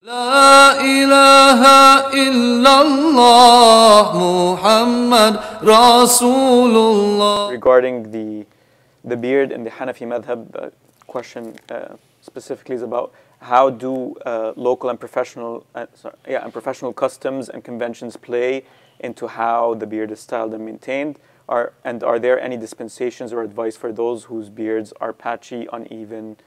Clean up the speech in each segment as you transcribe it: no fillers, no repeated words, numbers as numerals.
لا إله إلا الله محمد رسول الله. Regarding the beard in the Hanafi madhab, the question specifically is about how do local and professional customs and conventions play into how the beard is styled and maintained, and are there any dispensations or advice for those whose beards are patchy, uneven,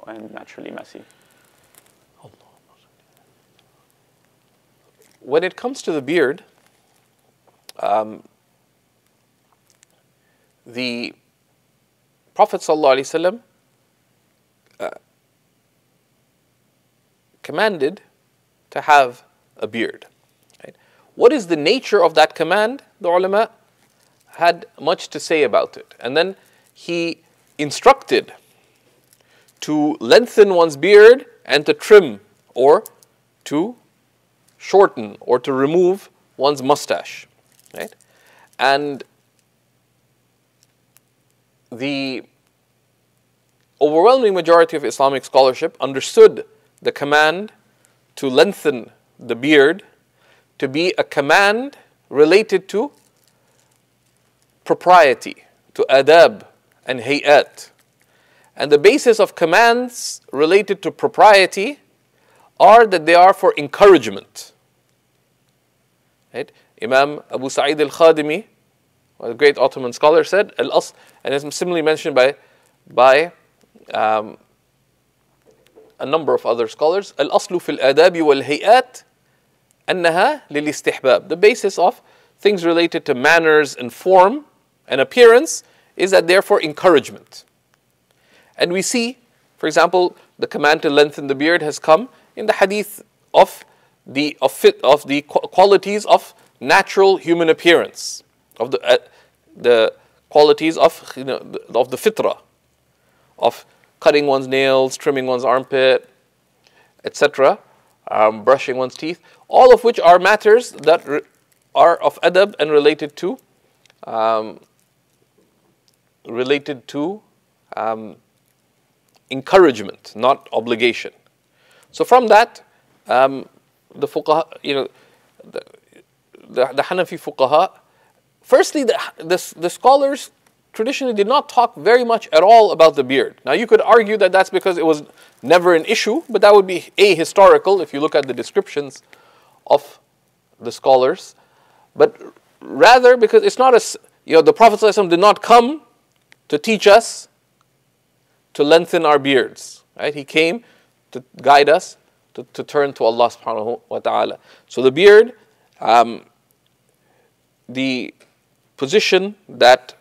and naturally messy? When it comes to the beard, the Prophet ﷺ commanded to have a beard. Right? What is the nature of that command? The ulama had much to say about it. And then he instructed to lengthen one's beard and to trim or to shorten or to remove one's mustache, right? And the overwhelming majority of Islamic scholarship understood the command to lengthen the beard to be a command related to propriety, to adab and hayat. And the basis of commands related to propriety are that they are for encouragement. Right? Imam Abu Sa'id al-Khadimi, a great Ottoman scholar, said, Al-Asl, and is similarly mentioned by a number of other scholars, Al-Aslu fil adabi wal hayat annaha lil istihbab. The basis of things related to manners and form and appearance is that they're for encouragement. And we see, for example, the command to lengthen the beard has come in the hadith of the qualities of natural human appearance, of the qualities of the fitrah, of cutting one's nails, trimming one's armpit, etc., brushing one's teeth, all of which are matters that are of adab and related to encouragement, not obligation. So from that, the fuqaha, the Hanafi fuqaha, firstly, the scholars traditionally did not talk very much at all about the beard. Now you could argue that that's because it was never an issue, but that would be ahistorical if you look at the descriptions of the scholars. But rather because it's not the Prophet ﷺ did not come to teach us to lengthen our beards. Right? He came to guide us to turn to Allah subhanahu wa ta'ala. So the beard, the position that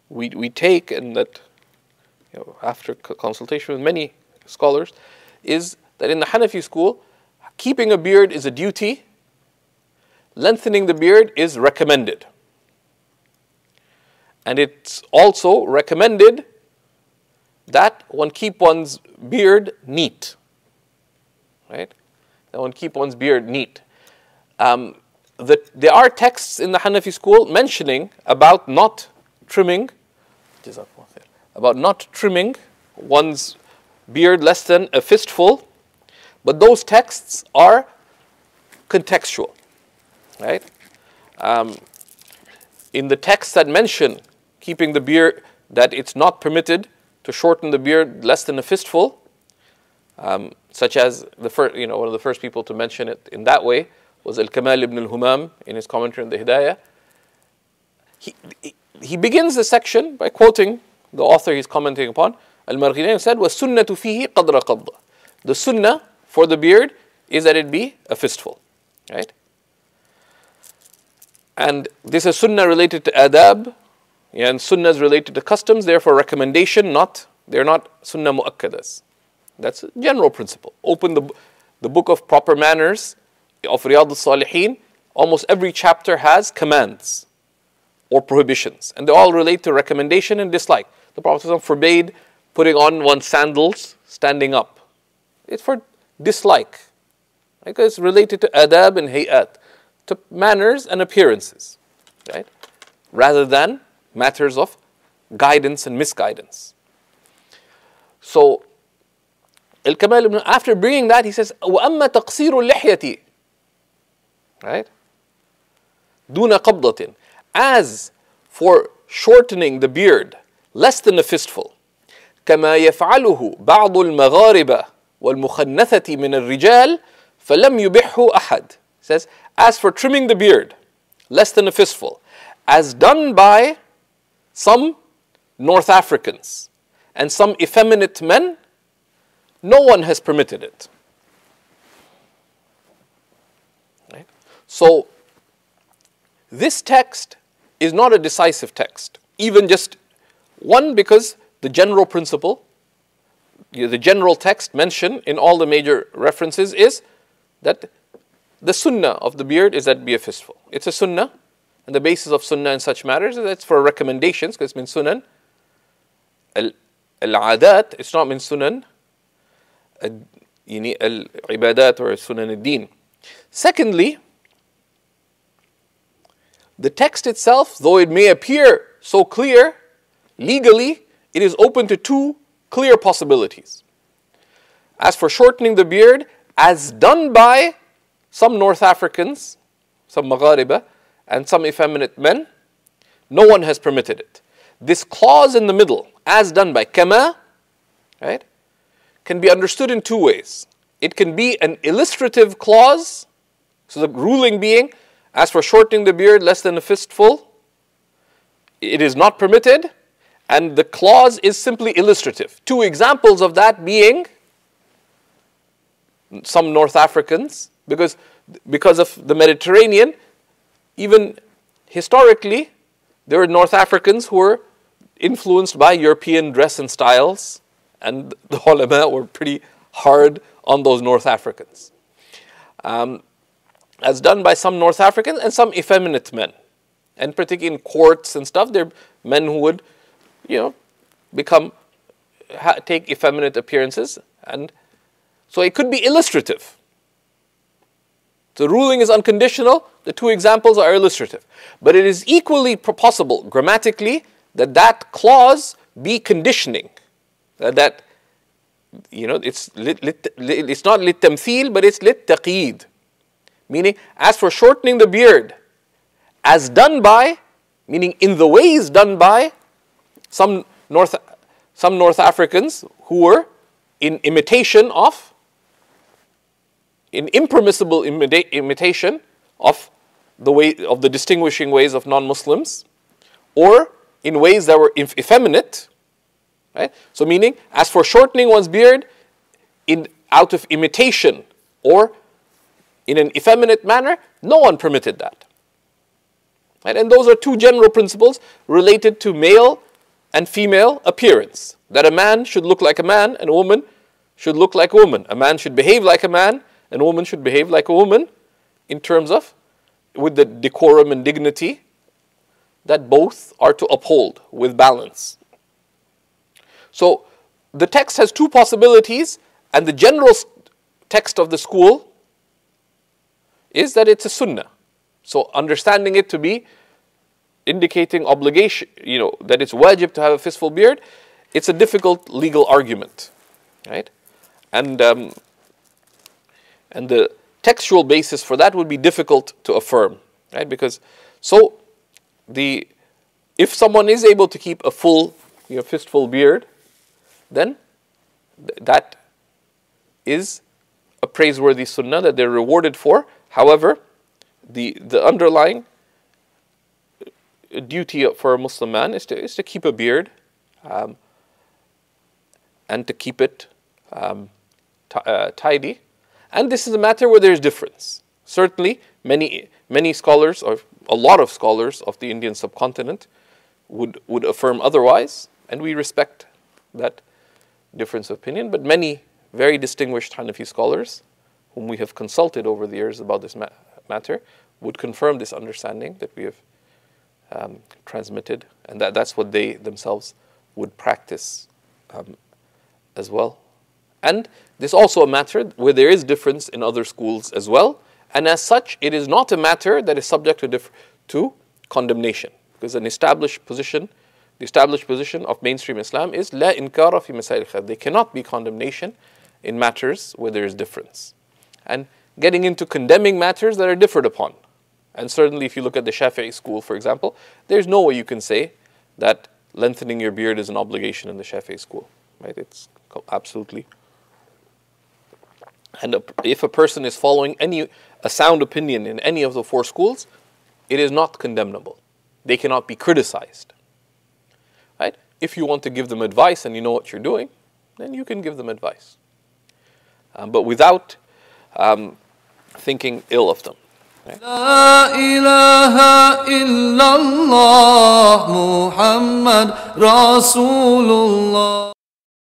we take, and that after consultation with many scholars, is that in the Hanafi school, keeping a beard is a duty, lengthening the beard is recommended. And it's also recommended that one keep one's beard neat. Right? That one keep one's beard neat. There are texts in the Hanafi school mentioning about not trimming one's beard less than a fistful, but those texts are contextual. Right? In the texts that mention keeping the beard, that it's not permitted to shorten the beard less than a fistful, such as one of the first people to mention it in that way was Al-Kamal ibn al-Humam in his commentary on the Hidayah. He begins the section by quoting the author he's commenting upon. Al-Marghinain said, وَالسُنَّةُ فِيهِ قَدْرَ قَبْضَ. The sunnah for the beard is that it be a fistful. Right? And this is sunnah related to adab, and sunnah is related to customs, therefore recommendation, they're not sunnah mu'akkadas. That's a general principle. Open the book of proper manners of Riyadh al-Salihin, almost every chapter has commands or prohibitions, and they all relate to recommendation and dislike. The Prophet ﷺ forbade putting on one's sandals standing up. It's for dislike, because it's related to adab and hayat, to manners and appearances, right? Rather than matters of guidance and misguidance. So Al-Kamal ibn, after bringing that, he says, وَأَمَّا تَقْصِيرُ اللِّحْيَةِ, right? دُونَ قَبْضَةٍ. As for shortening the beard, less than a fistful, كَمَا يَفْعَلُهُ بَعْضُ الْمَغَارِبَةِ وَالْمُخَنَّثَةِ مِنَ الرِّجَالِ فَلَمْ يُبِحْهُ أَحَدٍ. Says, as for trimming the beard, less than a fistful, as done by some North Africans and some effeminate men, no one has permitted it. Right? So, this text is not a decisive text. Even just one, because the general principle, the general text mentioned in all the major references is that the sunnah of the beard is that it be a fistful. It's a sunnah, and the basis of sunnah in such matters is that it's for recommendations, because it's min sunan al-adat, it's not min sunan al-ibadat or sunan al-din. Secondly, the text itself, though it may appear so clear, legally, it is open to two clear possibilities. As for shortening the beard, as done by some North Africans, some Maghariba, and some effeminate men, no one has permitted it. This clause in the middle, as done by kama, right, can be understood in two ways. It can be an illustrative clause, so the ruling being, as for shortening the beard less than a fistful, it is not permitted, and the clause is simply illustrative. Two examples of that being some North Africans, because of the Mediterranean, even historically, there were North Africans who were influenced by European dress and styles, and the ulama were pretty hard on those North Africans. As done by some North Africans and some effeminate men. And particularly in courts and stuff, they're men who would, take effeminate appearances. And so it could be illustrative. The ruling is unconditional. The two examples are illustrative. But it is equally possible, grammatically, that clause be conditioning. It's not lit-tamthil, but it's lit-taqeed. Meaning, as for shortening the beard, as done by, meaning in the ways done by some North Africans who were in impermissible imitation of the distinguishing ways of non-Muslims, or in ways that were effeminate, right? So meaning, as for shortening one's beard out of imitation or in an effeminate manner, no one permitted that. Right? And those are two general principles related to male and female appearance. That a man should look like a man and a woman should look like a woman. A man should behave like a man and a woman should behave like a woman in terms of, with the decorum and dignity that both are to uphold with balance. So the text has two possibilities, and the general text of the school is that it's a sunnah. So understanding it to be indicating obligation, that it's wajib to have a fistful beard, it's a difficult legal argument, right? And the textual basis for that would be difficult to affirm, right? Because if someone is able to keep a full, fistful beard, then that is a praiseworthy sunnah that they're rewarded for. However, the underlying duty for a Muslim man is to keep a beard and to keep it tidy. And this is a matter where there's difference. Certainly, many scholars, or a lot of scholars of the Indian subcontinent would affirm otherwise, and we respect that difference of opinion. But many very distinguished Hanafi scholars, whom we have consulted over the years about this matter, would confirm this understanding that we have transmitted, and that's what they themselves would practice as well. And this is also a matter where there is difference in other schools as well, and as such, it is not a matter that is subject to condemnation, because the established position of mainstream Islam is la inkara fi masail khilaf. There cannot be condemnation in matters where there is difference, and getting into condemning matters that are differed upon. And certainly if you look at the Shafi'i school, for example, there's no way you can say that lengthening your beard is an obligation in the Shafi'i school, right? It's absolutely. And if a person is following a sound opinion in any of the four schools, it is not condemnable. They cannot be criticized, right? If you want to give them advice and you know what you're doing, then you can give them advice, but without thinking ill of them. لا إله إلا الله محمد رسول الله